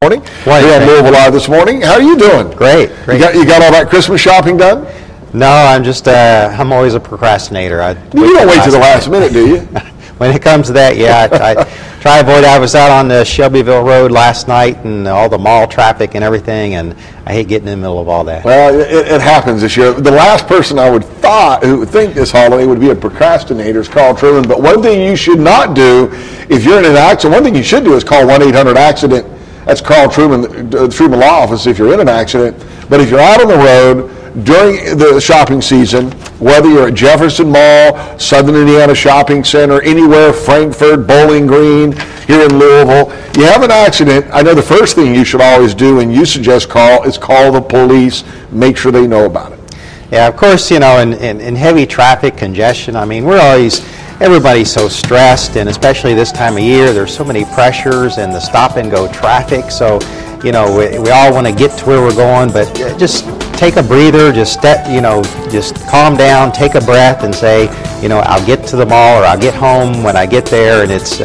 Morning. We're on Louisville Live this morning. How are you doing? Great. You got all that Christmas shopping done? No, I'm always a procrastinator. You don't wait to the last minute, do you? When it comes to that, yeah, I try to avoid. I was out on the Shelbyville Road last night and all the mall traffic and everything, and I hate getting in the middle of all that. Well, it happens this year. The last person who would think this holiday would be a procrastinator is Karl Truman. But one thing you should not do if you're in an accident, one thing you should do is call 1-800-ACCIDENT. That's Karl Truman, Truman Law Office if you're in an accident. But if you're out on the road during the shopping season, whether you're at Jefferson Mall, Southern Indiana Shopping Center, anywhere, Frankfort, Bowling Green, here in Louisville, you have an accident, I know the first thing you should always do, and you suggest, Karl, is call the police, make sure they know about it. Yeah, of course, in heavy traffic congestion, I mean, everybody's so stressed, and especially this time of year, there's so many pressures and the stop-and-go traffic. So, we all want to get to where we're going, but just take a breather, just calm down, take a breath, and say, I'll get to the mall or I'll get home when I get there, and it's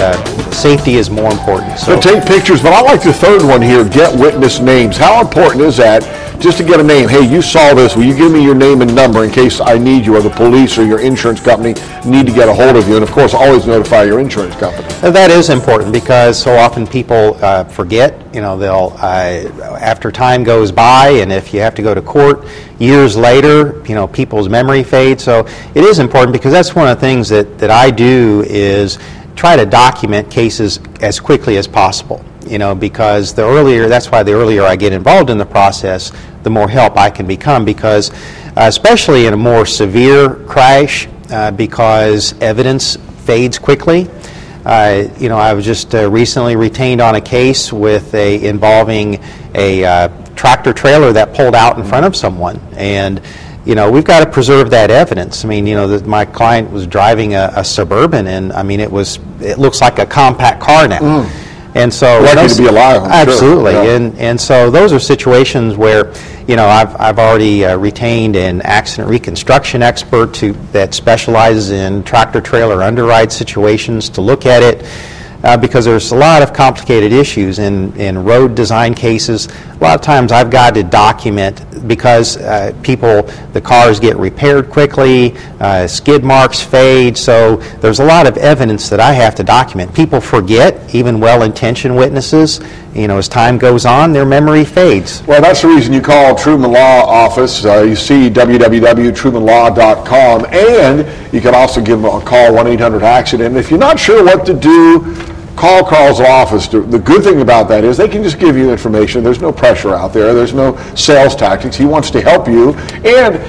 safety is more important. So take pictures, but I like the third one here: get witness names. How important is that? Just to get a name. Hey, you saw this. Will you give me your name and number in case I need you, or the police or your insurance company need to get a hold of you? And of course, always notify your insurance company. That is important because so often people forget. They'll after time goes by, and if you have to go to court years later, people's memory fades. So it is important because that's one of the things that I do is try to document cases as quickly as possible. Because that's why the earlier I get involved in the process, the more help I can become, because especially in a more severe crash, because evidence fades quickly. I was just recently retained on a case involving a tractor trailer that pulled out in front of someone, and we've got to preserve that evidence. I mean, my client was driving a Suburban, and I mean, it looks like a compact car now. And so lucky to be alive, I'm absolutely, sure. Yeah. And so those are situations where I've already retained an accident reconstruction expert that specializes in tractor trailer underride situations to look at it, because there's a lot of complicated issues in road design cases. A lot of times I've got to document because the cars get repaired quickly, skid marks fade, so there's a lot of evidence that I have to document. People forget, even well-intentioned witnesses. As time goes on, their memory fades. Well, that's the reason you call Truman Law Office. You see www.trumanlaw.com, and you can also give them a call, 1-800-ACCIDENT. If you're not sure what to do, call Karl's office. The good thing about that is they can just give you information. There's no pressure out there. There's no sales tactics. He wants to help you. And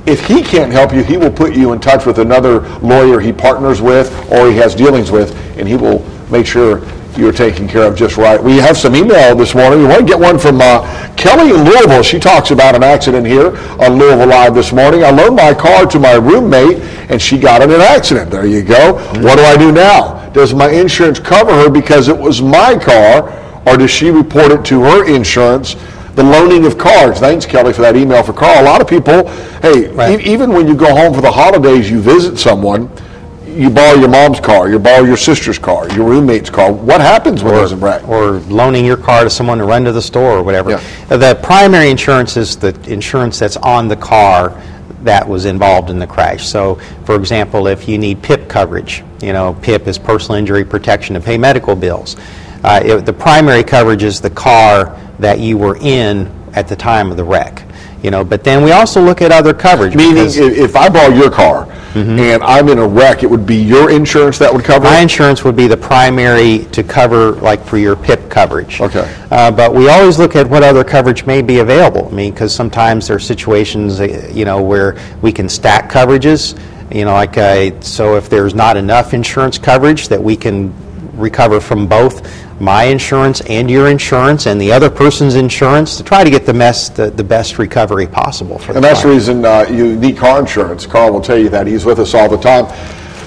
if he can't help you, he will put you in touch with another lawyer he partners with or he has dealings with, and he will make sure you're taken care of just right. We have some email this morning. We want to get one from Kelly in Louisville. She talks about an accident here on Louisville Live this morning. I loaned my car to my roommate, and she got in an accident. There you go. What do I do now? Does my insurance cover her because it was my car, or does she report it to her insurance? The loaning of cars. Thanks, Kelly, for that email for Karl. A lot of people, even when you go home for the holidays, you visit someone, you borrow your mom's car, you borrow your sister's car, your roommate's car. What happens when there's a wreck? Or loaning your car to someone to run to the store or whatever. Yeah. The primary insurance is the insurance that's on the car that was involved in the crash. So, for example, if you need PIP coverage, PIP is personal injury protection to pay medical bills. The primary coverage is the car that you were in at the time of the wreck. But then we also look at other coverage. Meaning, if I borrow your car and I'm in a wreck, it would be your insurance that would cover it? My insurance would be the primary to cover, like for your PIP coverage. Okay. But we always look at what other coverage may be available. I mean, because sometimes there are situations, where we can stack coverages. So if there's not enough insurance coverage that we can recover from both my insurance and your insurance and the other person's insurance to try to get the best recovery possible for the And that's the reason you need car insurance. Karl will tell you that. He's with us all the time.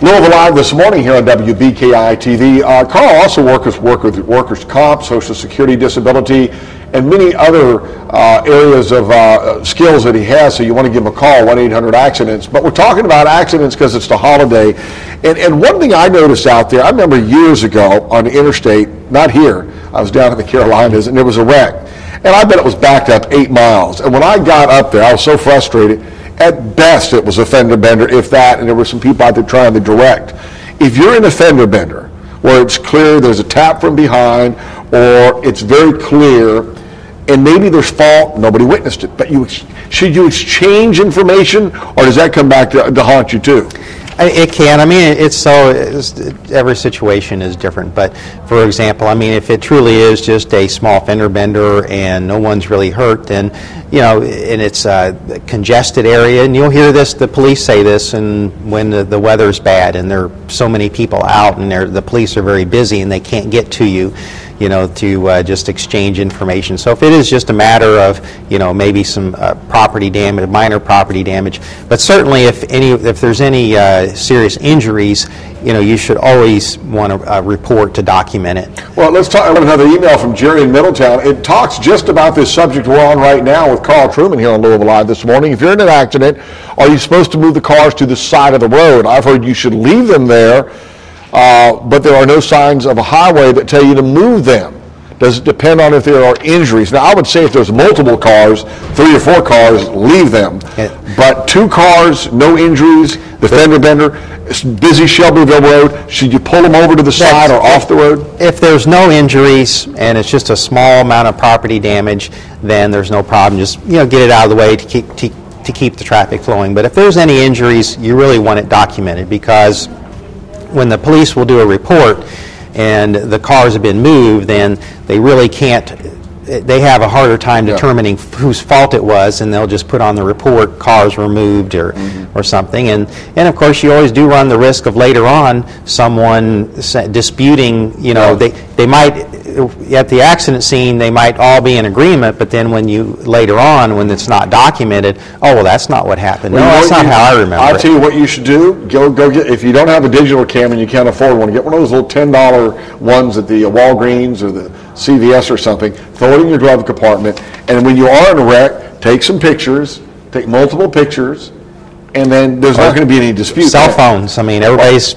Louisville Live this morning here on WBKI-TV. Karl also works with workers' comp, Social Security, disability, and many other areas of skills that he has, so you want to give him a call, 1-800-ACCIDENTS. But we're talking about accidents because it's the holiday. And one thing I noticed out there, I remember years ago on the interstate, not here, I was down in the Carolinas, and there was a wreck. And I bet it was backed up 8 miles. And when I got up there, I was so frustrated. At best, it was a fender bender, if that, and there were some people out there trying to direct. If you're in a fender bender, where it's clear there's a tap from behind, or it's very clear, and maybe there's fault, nobody witnessed it, but should you exchange information, or does that come back to haunt you too? It can. I mean, every situation is different. But for example, I mean, if it truly is just a small fender bender and no one's really hurt, then and it's a congested area, and you'll hear this. The police say this, and when the weather's bad and there are so many people out, and the police are very busy and they can't get to you, to just exchange information. So if it is just a matter of, maybe some property damage, minor property damage, but certainly if there's any serious injuries, you should always want to report to document it. Well, let's talk about another email from Jerry in Middletown. It talks just about this subject we're on right now with Karl Truman here on Louisville Live this morning. If you're in an accident, are you supposed to move the cars to the side of the road? I've heard you should leave them there. But there are no signs of a highway that tell you to move them. Does it depend on if there are injuries? Now, I would say if there's multiple cars, 3 or 4 cars, leave them. But 2 cars, no injuries, the fender bender, busy Shelbyville Road, should you pull them over to the side or off the road? If there's no injuries and it's just a small amount of property damage, then there's no problem. Just get it out of the way to keep the traffic flowing. But if there's any injuries, you really want it documented, because when the police will do a report and the cars have been moved, then they really can't, they have a harder time determining whose fault it was, and they'll just put on the report, cars were moved or something. And of course, you always do run the risk of later on someone disputing, they might, at the accident scene, they might all be in agreement, but then when later on, when it's not documented, oh, well, that's not what happened. Well, no, that's not how I remember I'll tell you what you should do. Go get, if you don't have a digital camera and you can't afford one, get one of those little $10 ones at the Walgreens or the CVS or something, throw it in your glove compartment, and when you are in a wreck, take some pictures, take multiple pictures, and then there's not going to be any dispute. Cell phones. I mean, everybody's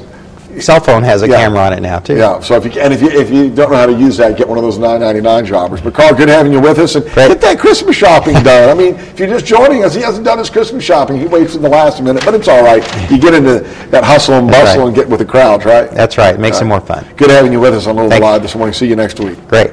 cell phone has a camera on it now too. Yeah. So if you don't know how to use that, get one of those $9.99 jobbers. But Karl, good having you with us, and get that Christmas shopping done. I mean, if you're just joining us, he hasn't done his Christmas shopping. He waits in the last minute, but it's all right. You get into that hustle and bustle and get with the crowds, right? That's right. It makes it more fun. Good having you with us on Louisville Live this morning. See you next week. Great.